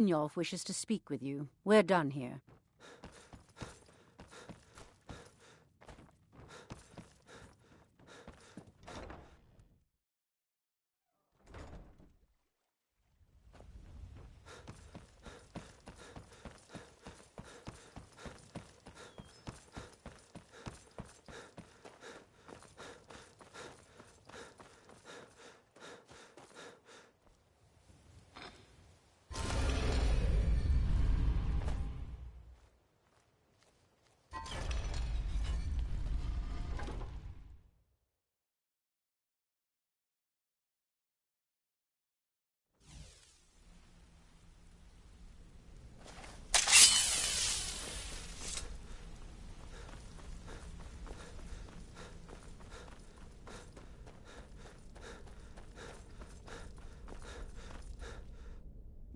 Brynjolf wishes to speak with you. We're done here.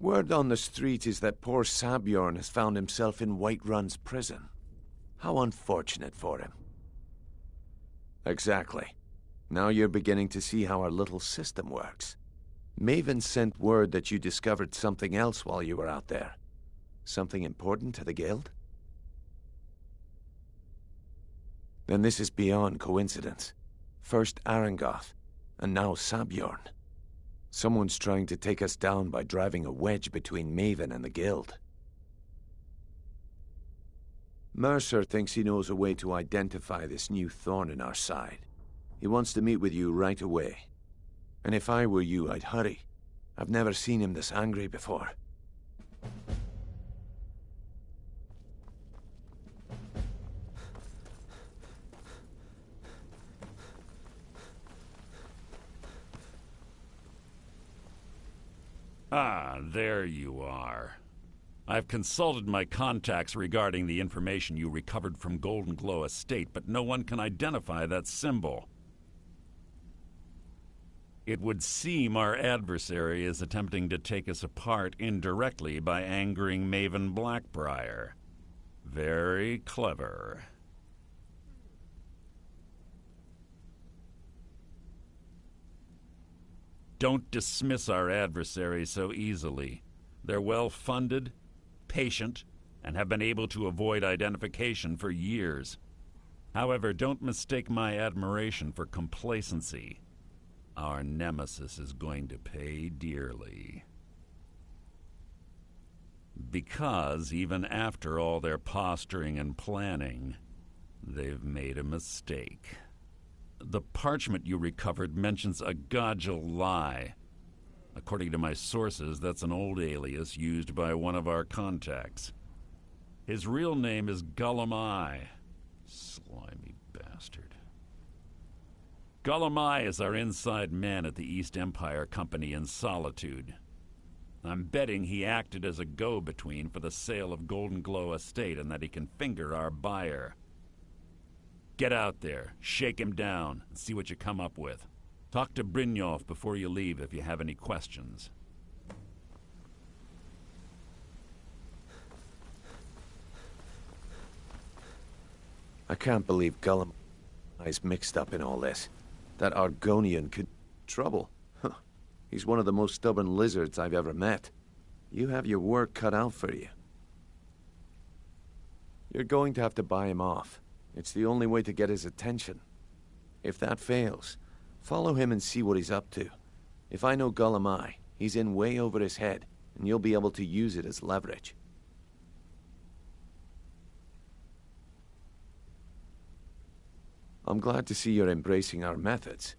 Word on the street is that poor Sabjorn has found himself in Whiterun's prison. How unfortunate for him. Exactly. Now you're beginning to see how our little system works. Maven sent word that you discovered something else while you were out there. Something important to the guild? Then this is beyond coincidence. First Arangoth, and now Sabjorn. Someone's trying to take us down by driving a wedge between Maven and the guild. Mercer thinks he knows a way to identify this new thorn in our side. He wants to meet with you right away. And if I were you, I'd hurry. I've never seen him this angry before. Ah, there you are. I've consulted my contacts regarding the information you recovered from Golden Glow Estate, but no one can identify that symbol. It would seem our adversary is attempting to take us apart indirectly by angering Maven Blackbriar. Very clever. Don't dismiss our adversaries so easily. They're well-funded, patient, and have been able to avoid identification for years. However, don't mistake my admiration for complacency. Our nemesis is going to pay dearly. Because even after all their posturing and planning, they've made a mistake. The parchment you recovered mentions a Godgel lie. According to my sources, that's an old alias used by one of our contacts. His real name is Gullum. Slimy bastard. Gullum is our inside man at the East Empire Company in Solitude. I'm betting he acted as a go-between for the sale of Golden Glow Estate and that he can finger our buyer. Get out there, shake him down, and see what you come up with. Talk to Brynjolf before you leave if you have any questions. I can't believe Gullum is mixed up in all this. That Argonian could... trouble. Huh. He's one of the most stubborn lizards I've ever met. You have your work cut out for you. You're going to have to buy him off. It's the only way to get his attention. If that fails, follow him and see what he's up to. If I know Gullum, he's in way over his head, and you'll be able to use it as leverage. I'm glad to see you're embracing our methods.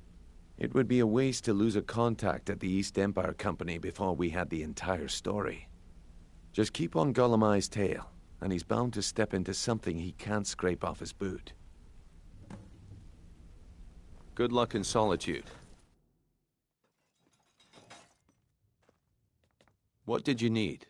It would be a waste to lose a contact at the East Empire Company before we had the entire story. Just keep on Gullum's tail, and he's bound to step into something he can't scrape off his boot. Good luck in Solitude. What did you need?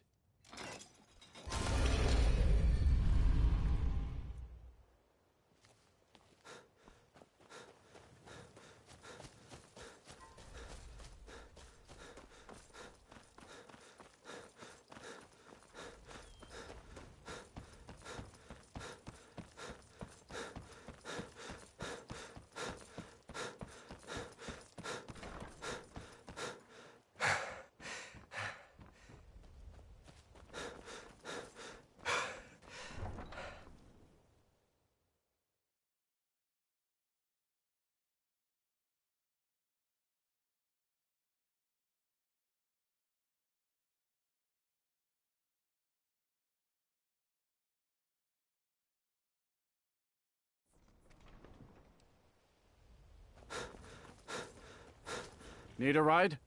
Need a ride?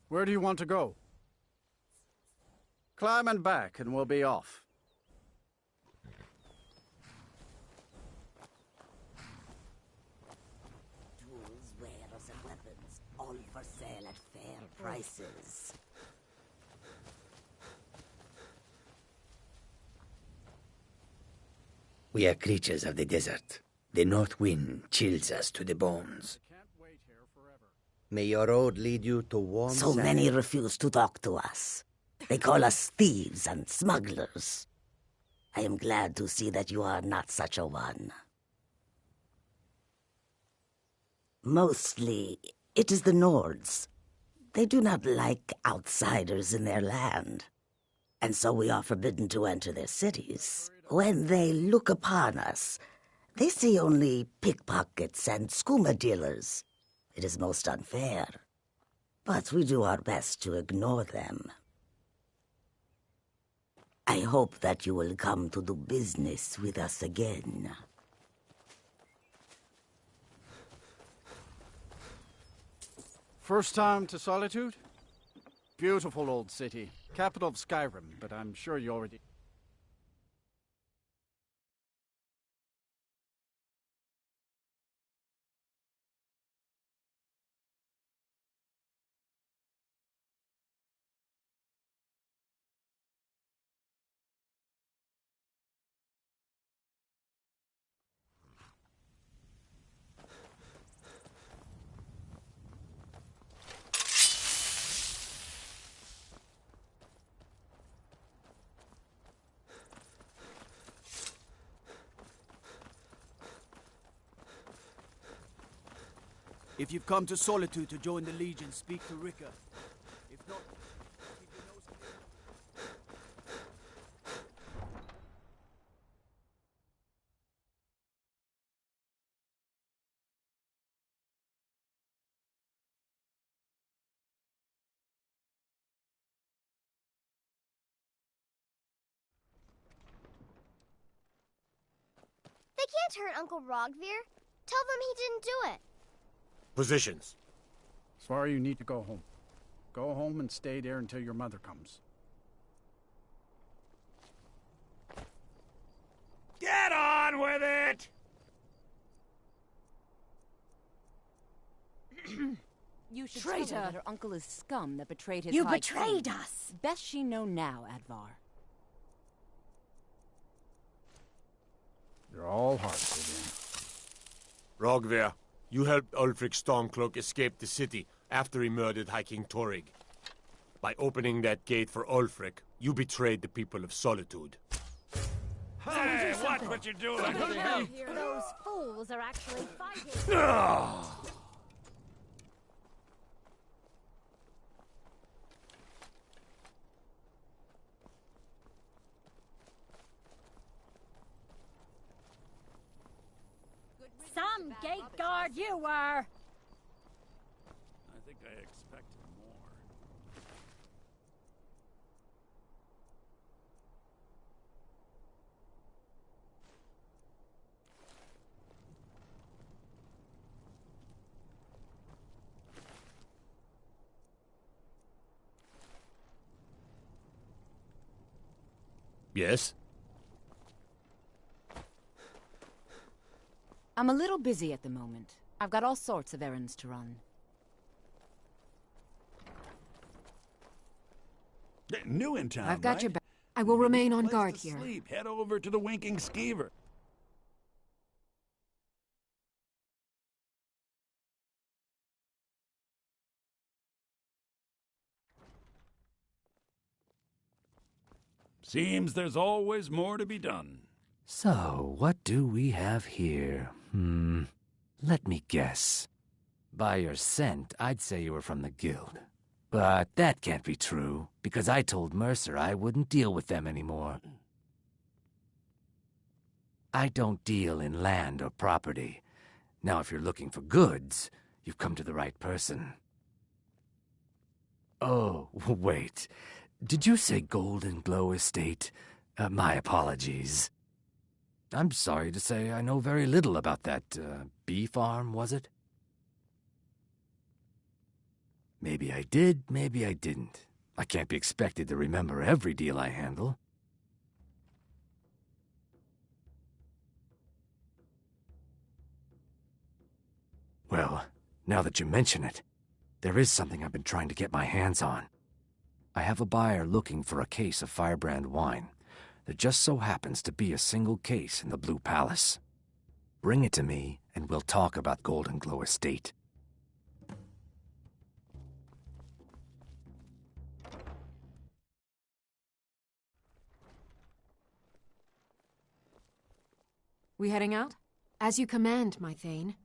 Where do you want to go? Climb and back, and we'll be off. Tools, wares, and weapons, all for sale at fair prices. We are creatures of the desert. The north wind chills us to the bones. Can't wait here forever. May your road lead you to warm So sand. many refuse to talk to us. They call us thieves and smugglers. I am glad to see that you are not such a one. Mostly, it is the Nords. They do not like outsiders in their land, and so we are forbidden to enter their cities. When they look upon us, they see only pickpockets and skooma dealers. It is most unfair, but we do our best to ignore them. I hope that you will come to do business with us again. First time to Solitude? Beautiful old city. Capital of Skyrim, but I'm sure you already... If you've come to Solitude to join the Legion, speak to Rika. If not, keep your nose clean. They can't hurt Uncle Rogvir. Tell them he didn't do it. Positions. Sorry, you need to go home. Go home and stay there until your mother comes. Get on with it! You should Traitor! tell her that her uncle is scum that betrayed his You high betrayed king. us! Best she know now, Advar. You're all hearts again. Rogver, you helped Ulfric Stormcloak escape the city after he murdered High King Torrig. By opening that gate for Ulfric, you betrayed the people of Solitude. Hey, watch what you're doing! Those fools are actually fighting. Some gate guard you were! I think I expected more. Yes? I'm a little busy at the moment. I've got all sorts of errands to run. New in town, I've got right? your back. I will remain on Place guard to here. Sleep. Head over to the Winking Skeever. Seems there's always more to be done. So, what do we have here? Let me guess. By your scent, I'd say you were from the guild. But that can't be true, because I told Mercer I wouldn't deal with them anymore. I don't deal in land or property. Now, if you're looking for goods, you've come to the right person. Oh, wait. Did you say Golden Glow Estate? My apologies. I'm sorry to say I know very little about that, bee farm, was it? Maybe I did, maybe I didn't. I can't be expected to remember every deal I handle. Well, now that you mention it, there is something I've been trying to get my hands on. I have a buyer looking for a case of Firebrand wine. There just so happens to be a single case in the Blue Palace. Bring it to me, and we'll talk about Golden Glow Estate. We heading out? As you command, my Thane.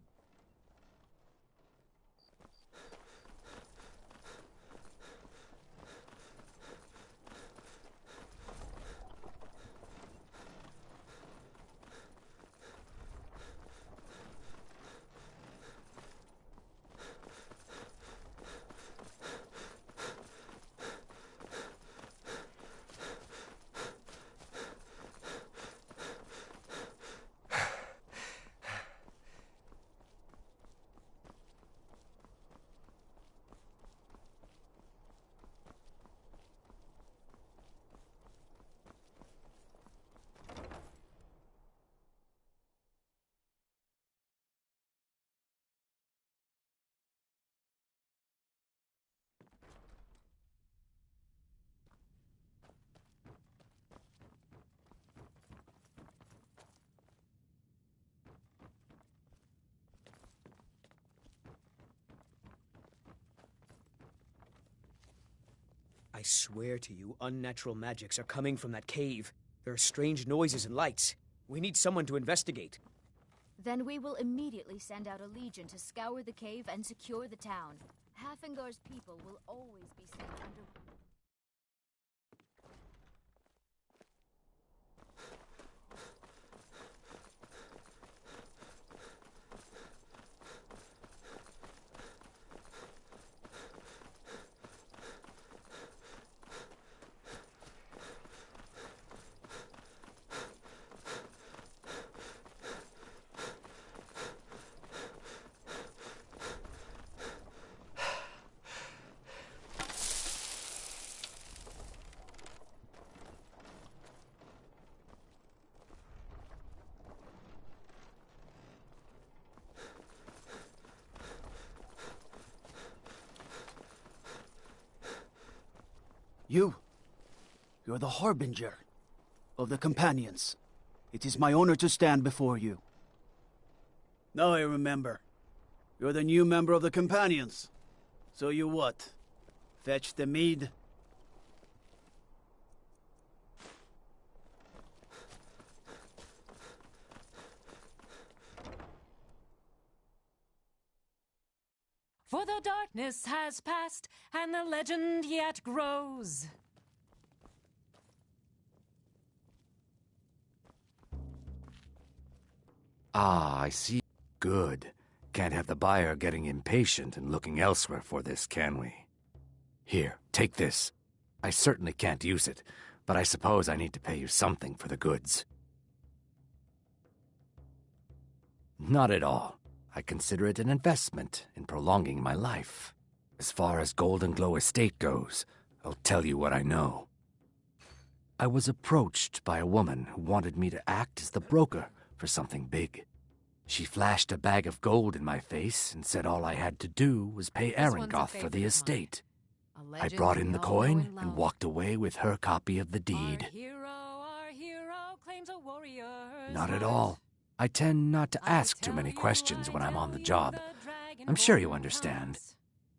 I swear to you, unnatural magics are coming from that cave. There are strange noises and lights. We need someone to investigate. Then we will immediately send out a legion to scour the cave and secure the town. Hafingar's people will always be sent under... You're the Harbinger of the Companions. It is my honor to stand before you. Now I remember. You're the new member of the Companions. So you what? Fetch the mead? For the darkness has passed, and the legend yet grows. Ah, I see. Good. Can't have the buyer getting impatient and looking elsewhere for this, can we? Here, take this. I certainly can't use it, but I suppose I need to pay you something for the goods. Not at all. I consider it an investment in prolonging my life. As far as Golden Glow Estate goes, I'll tell you what I know. I was approached by a woman who wanted me to act as the broker for something big. She flashed a bag of gold in my face and said all I had to do was pay Erengoth for the estate. I brought in the coin and walked away with her copy of the deed. Our hero claims a warrior's Not at all. I tend not to ask too many questions when I'm on the job. I'm sure you understand.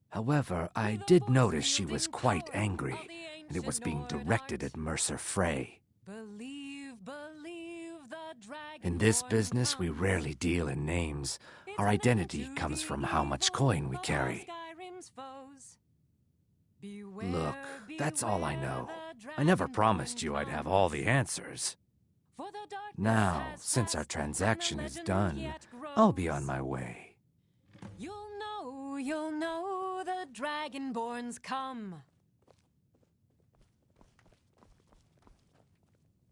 However, I did notice she was quite angry, and it was being directed at Mercer Frey. In this business, we rarely deal in names. Our identity comes from how much coin we carry. Look, that's all I know. I never promised you I'd have all the answers. Now, since our transaction is done, I'll be on my way. You'll know the Dragonborn's come.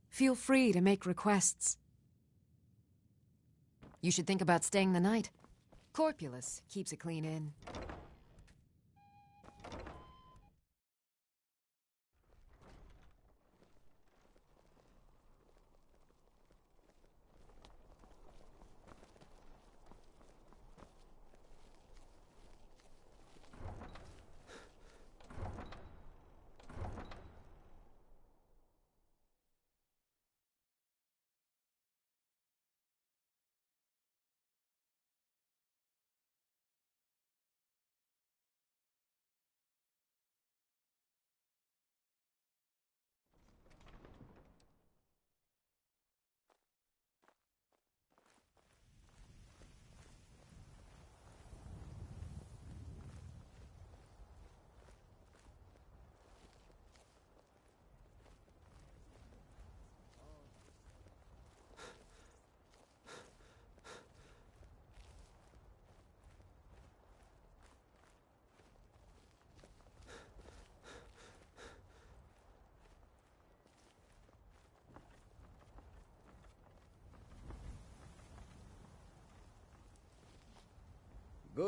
Feel free to make requests. You should think about staying the night. Corpulus keeps a clean inn.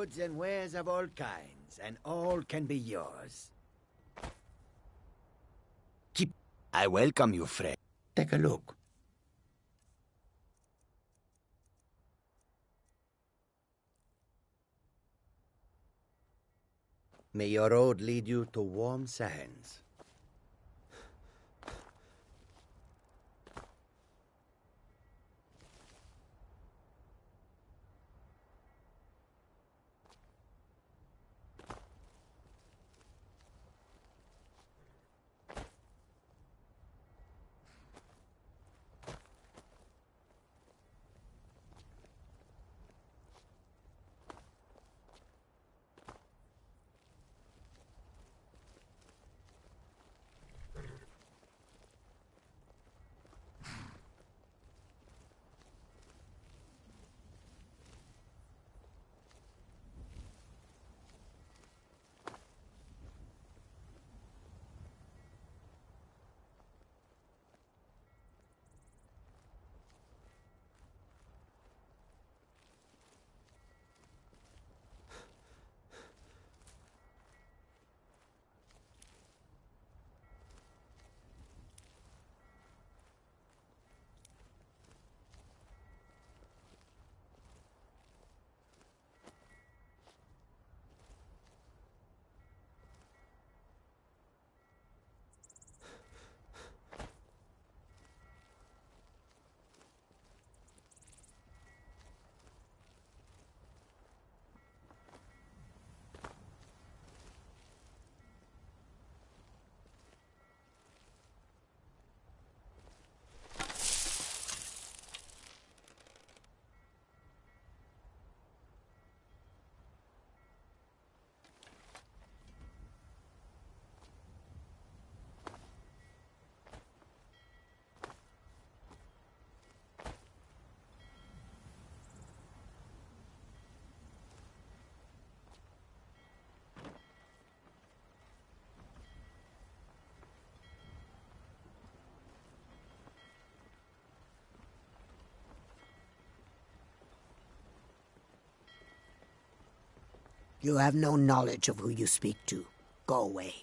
goods and wares of all kinds, and all can be yours. I welcome you, friend. Take a look. May your road lead you to warm sands. You have no knowledge of who you speak to. Go away.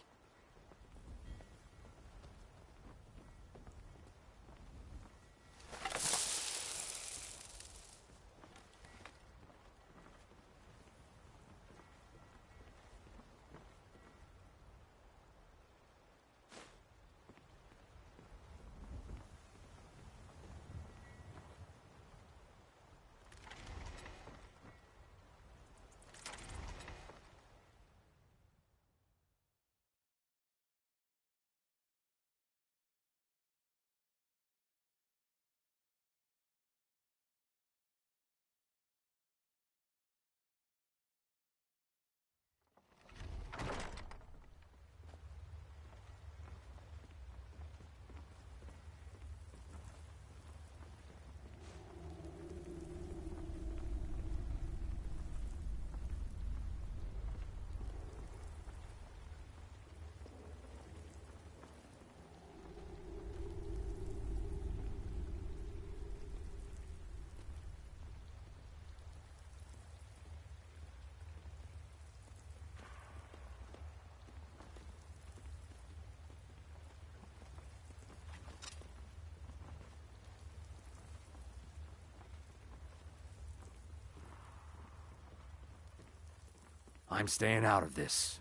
I'm staying out of this.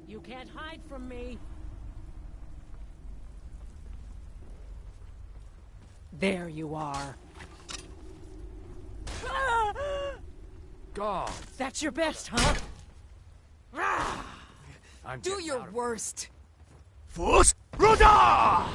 You can't hide from me. There you are. God! That's your best, huh? I'm Do getting your out of worst. Fus Ruda!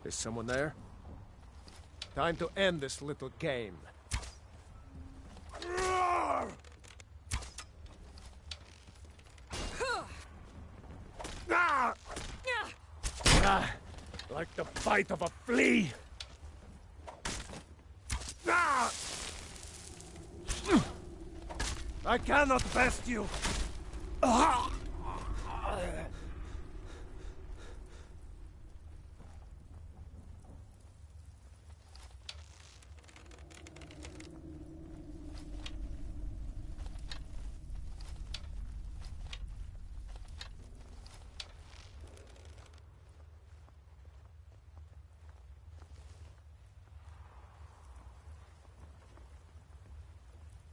Is someone there? Time to end this little game. Like the bite of a flea. I cannot best you.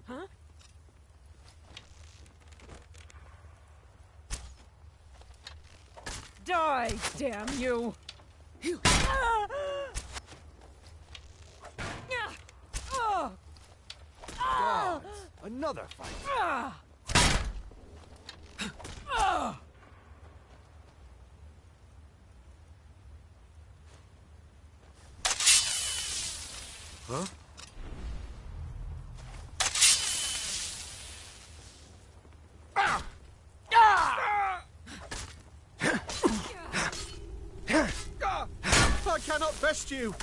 Huh? Die, damn you! Gods, another fight. Huh? I cannot best you!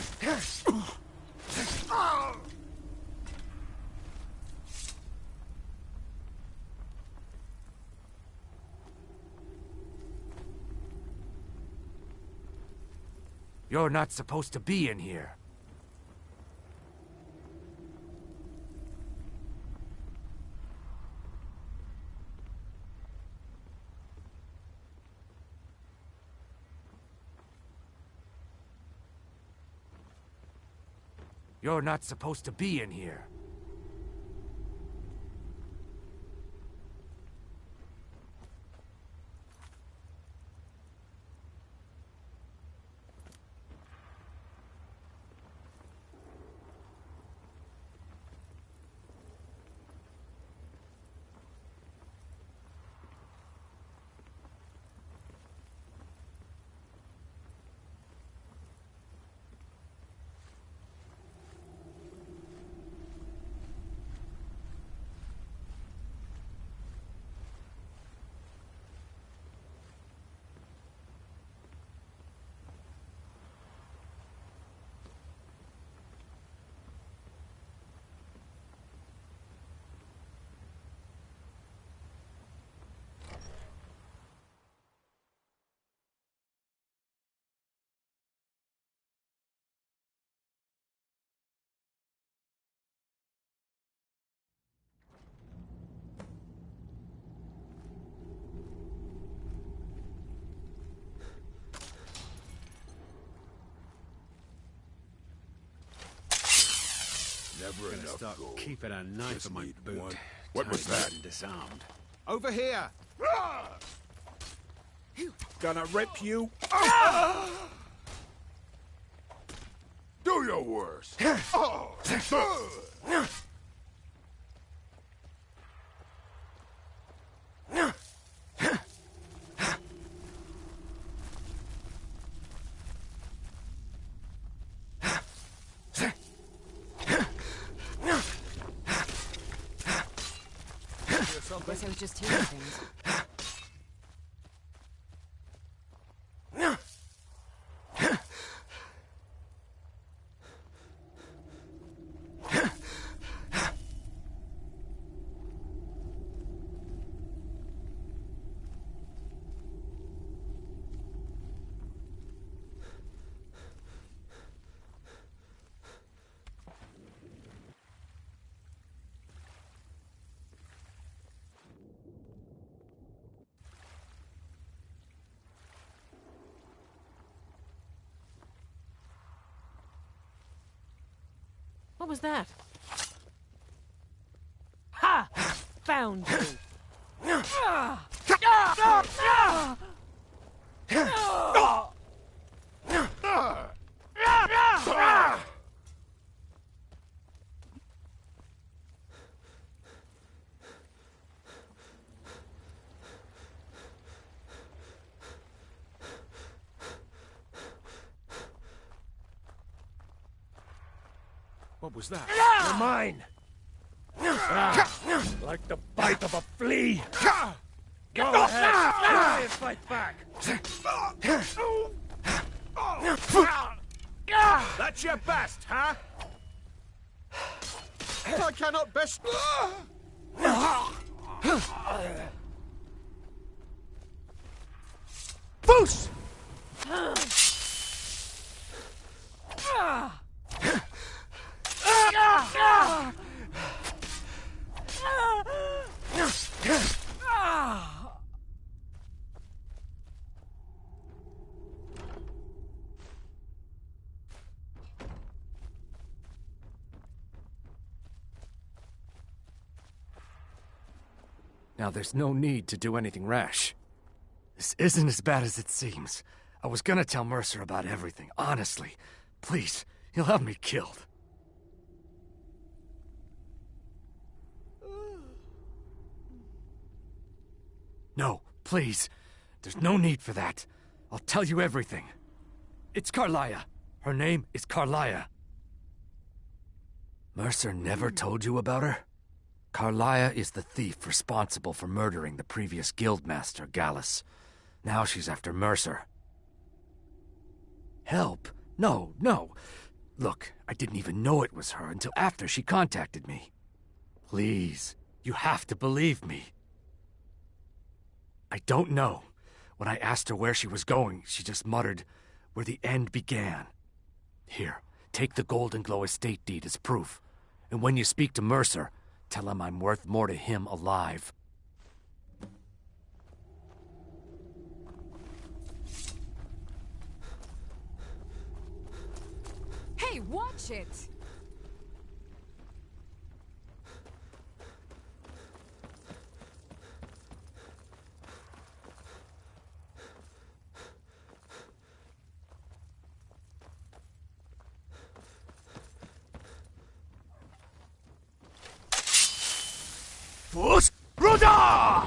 You're not supposed to be in here. You're not supposed to be in here. Never enough start gold. Keeping a knife Just in my need boot. one. What was that? Disarmed. Over here. Gonna rip you. Do your worst. Guess I was just hearing things. What was that? Ha! Found you! What was that? You're mine! Like the bite of a flea! Go ahead! Try and fight back! That's your best, huh? I cannot best... Foos! Now, there's no need to do anything rash. This isn't as bad as it seems. I was gonna tell Mercer about everything, honestly. Please, he'll have me killed. No, please. There's no need for that. I'll tell you everything. It's Carlia. Her name is Carlia. Mercer never told you about her? Carlia is the thief responsible for murdering the previous guildmaster, Gallus. Now she's after Mercer. Help? No, no. Look, I didn't even know it was her until after she contacted me. Please, you have to believe me. I don't know. When I asked her where she was going, she just muttered, "Where the end began." Here, take the Golden Glow estate deed as proof. And when you speak to Mercer, tell him I'm worth more to him alive. Hey, watch it! Ruda!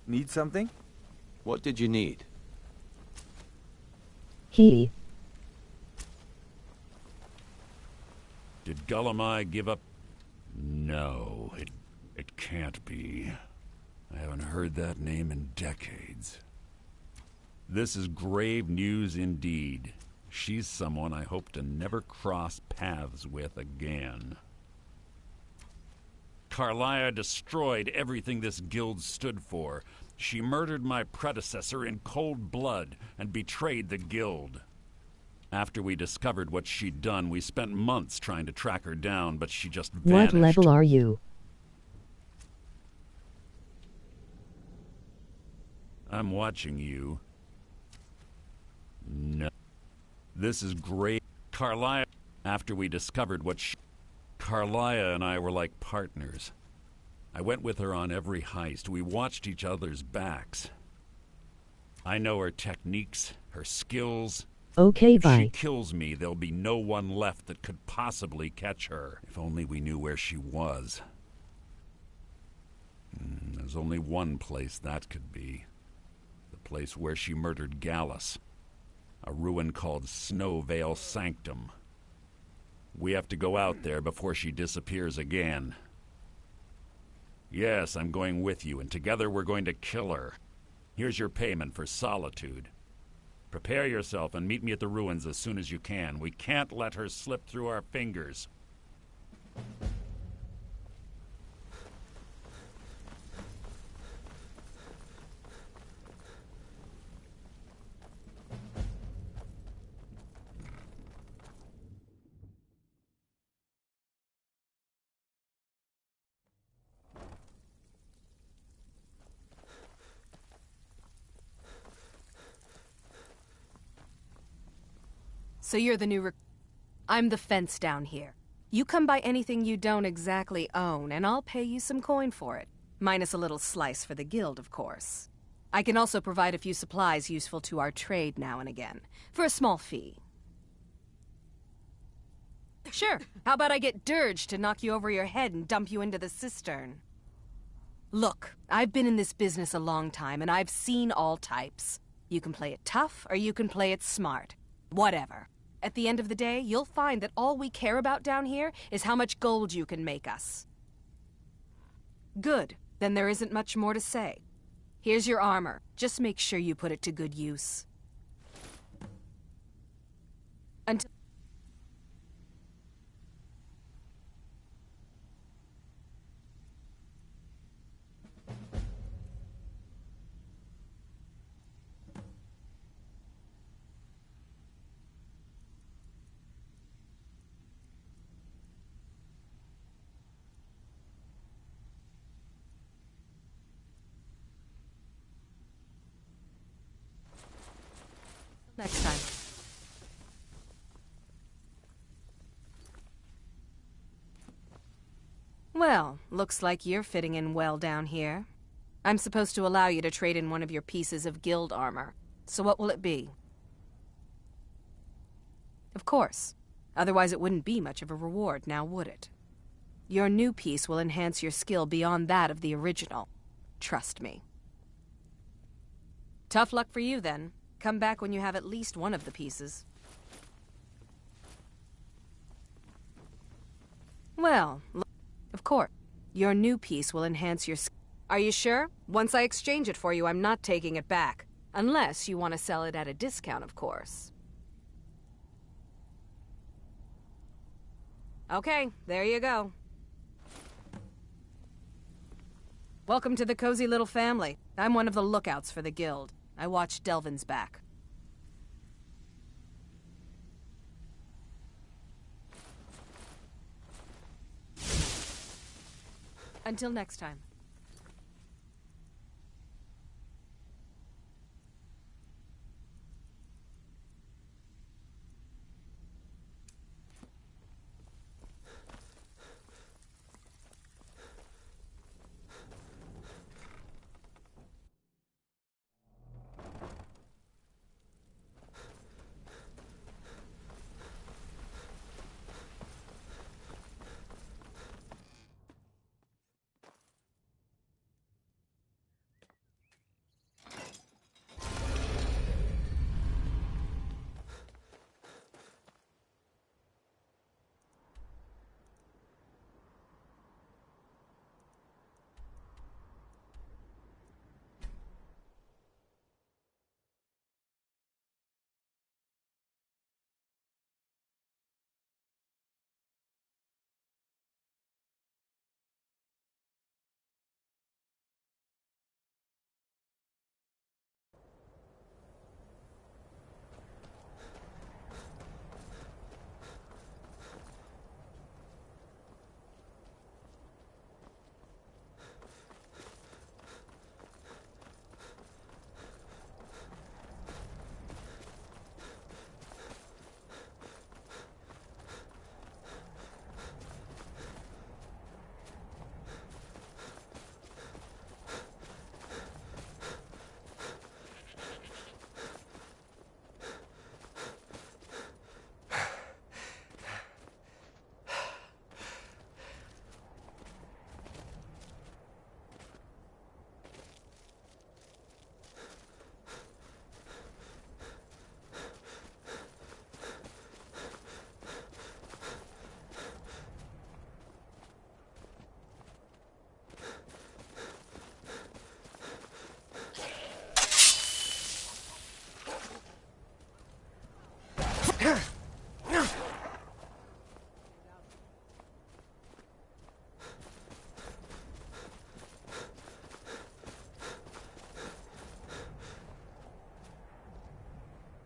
Need something? What did you need? He. Did Gullumai give up? No, it can't be. I haven't heard that name in decades. This is grave news indeed. She's someone I hope to never cross paths with again. Carlia destroyed everything this guild stood for. She murdered my predecessor in cold blood and betrayed the guild. After we discovered what she'd done, we spent months trying to track her down, but she just vanished. What level are you? I'm watching you. No. This is great. Carlia, after we discovered what Carlia and I were like partners. I went with her on every heist. We watched each other's backs. I know her techniques, her skills. Okay, if bye. she kills me, there'll be no one left that could possibly catch her. If only we knew where she was. There's only one place that could be. The place where she murdered Gallus. A ruin called Snowvale Sanctum. We have to go out there before she disappears again. Yes, I'm going with you, and together we're going to kill her. Here's your payment for solitude. Prepare yourself and meet me at the ruins as soon as you can. We can't let her slip through our fingers. So you're the new I'm the fence down here. You come by anything you don't exactly own, and I'll pay you some coin for it. Minus a little slice for the guild, of course. I can also provide a few supplies useful to our trade now and again, for a small fee. Sure, how about I get Dirge to knock you over your head and dump you into the cistern? Look, I've been in this business a long time, and I've seen all types. You can play it tough, or you can play it smart. Whatever. At the end of the day, you'll find that all we care about down here is how much gold you can make us. Good. Then there isn't much more to say. Here's your armor. Just make sure you put it to good use. Until next time. Well, looks like you're fitting in well down here. I'm supposed to allow you to trade in one of your pieces of guild armor. So what will it be? Of course. Otherwise it wouldn't be much of a reward, now would it? Your new piece will enhance your skill beyond that of the original. Trust me. Tough luck for you, then. Come back when you have at least one of the pieces. Well, of course. Your new piece will enhance your skill. Are you sure? Once I exchange it for you, I'm not taking it back. Unless you want to sell it at a discount, of course. Okay, there you go. Welcome to the cozy little family. I'm one of the lookouts for the guild. I watch Delvin's back. Until next time.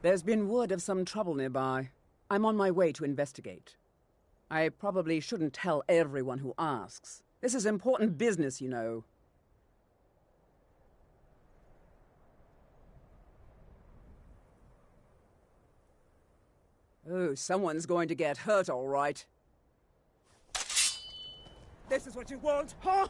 There's been word of some trouble nearby. I'm on my way to investigate. I probably shouldn't tell everyone who asks. This is important business, you know. Oh, someone's going to get hurt, all right. This is what you want, huh?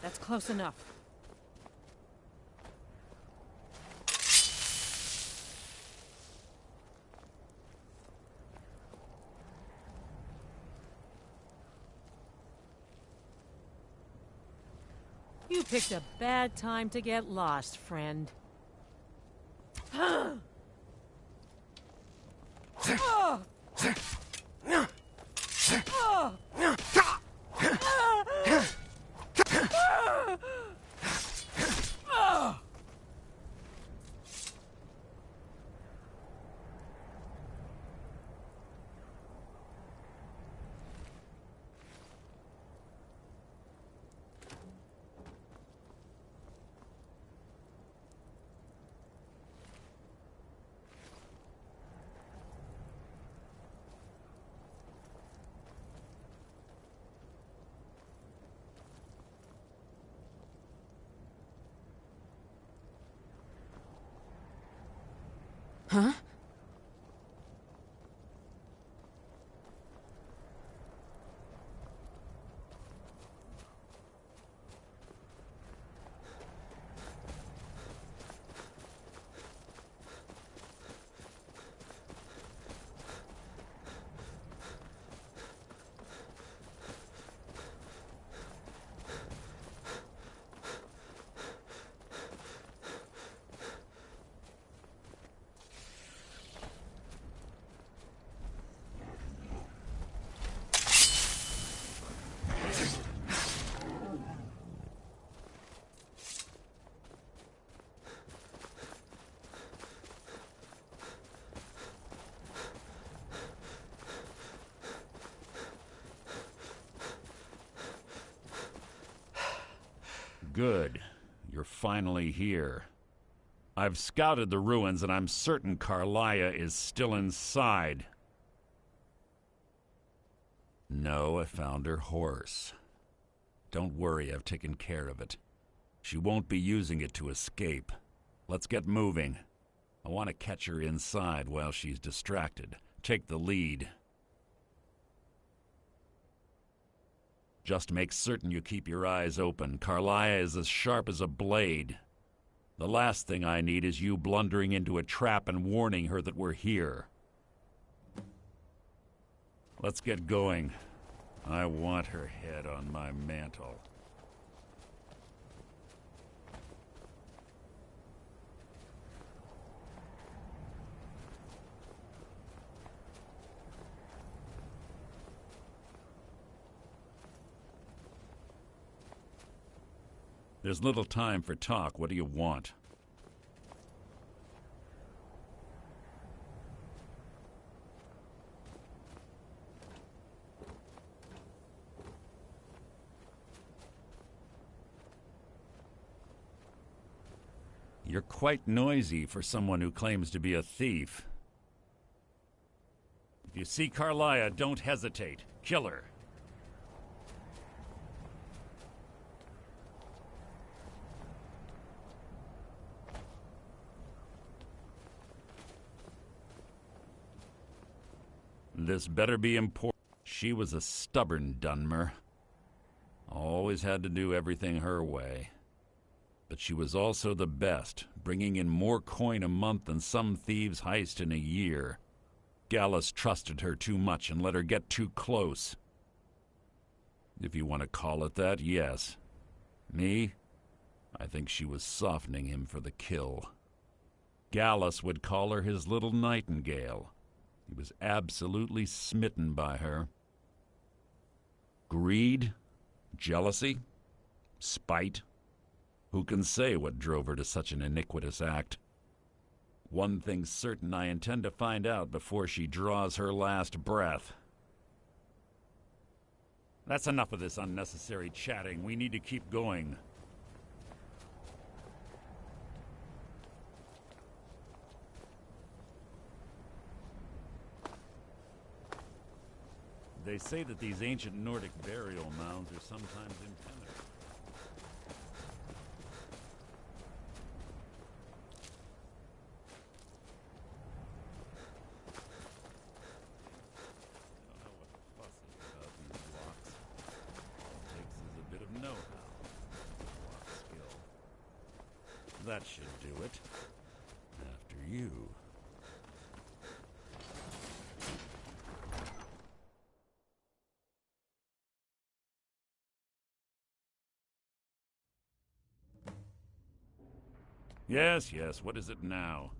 That's close enough. You picked a bad time to get lost, friend. Huh? Good. You're finally here. I've scouted the ruins and I'm certain Carlia is still inside. No, I found her horse. Don't worry, I've taken care of it. She won't be using it to escape. Let's get moving. I want to catch her inside while she's distracted. Take the lead. Just make certain you keep your eyes open. Carlia is as sharp as a blade. The last thing I need is you blundering into a trap and warning her that we're here. Let's get going. I want her head on my mantle. There's little time for talk. What do you want? You're quite noisy for someone who claims to be a thief. If you see Carlia, don't hesitate. Kill her. This better be important. She was a stubborn Dunmer. Always had to do everything her way. But she was also the best, bringing in more coin a month than some thieves heist in a year. Gallus trusted her too much and let her get too close. If you want to call it that, yes. Me? I think she was softening him for the kill. Gallus would call her his little nightingale. He was absolutely smitten by her. Greed? Jealousy? Spite? Who can say what drove her to such an iniquitous act? One thing's certain, I intend to find out before she draws her last breath. That's enough of this unnecessary chatting. We need to keep going. They say that these ancient Nordic burial mounds are sometimes impenetrable. That should do it. After you. Yes, yes, what is it now?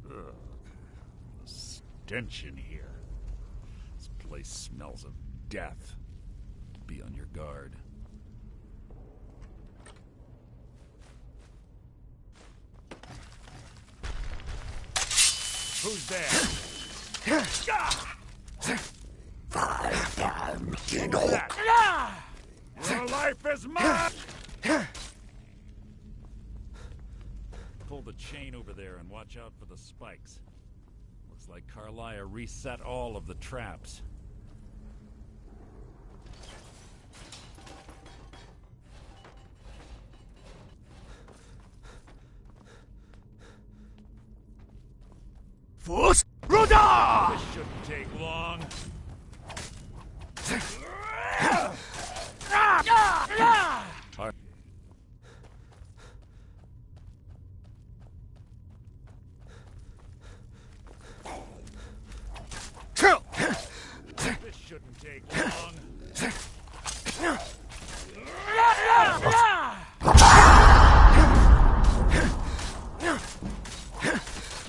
Ugh. The stench in here. This place smells of death. Be on your guard. Who's there? Your life is mine! Pull the chain over there and watch out for the spikes. Looks like Carlia reset all of the traps. Force Roda! This shouldn't take long. This shouldn't take long.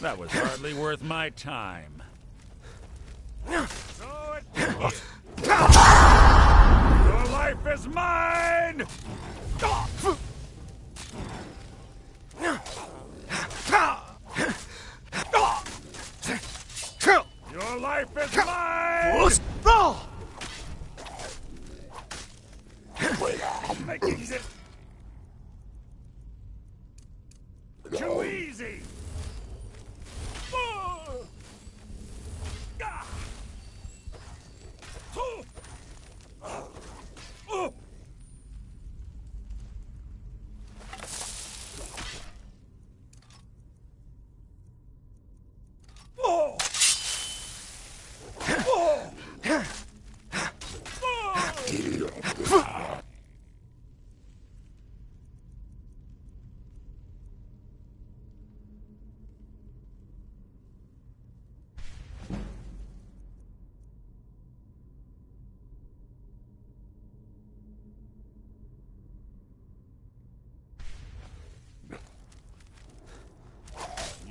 That was hardly worth my time. So it begins. Your life is mine! Your life is mine! Making it too easy!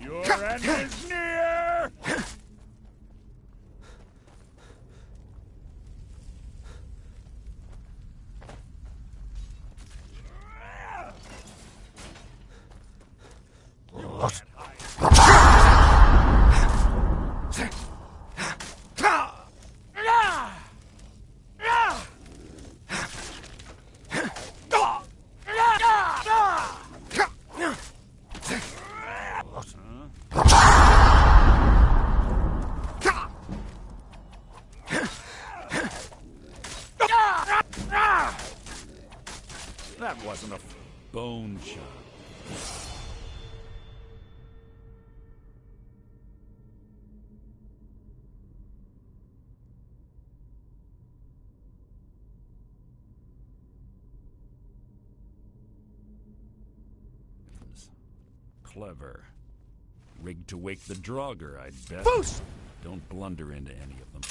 Your end is near! That wasn't a bone chop. Clever. Rigged to wake the Draugr, I'd bet. Foos! Don't blunder into any of them.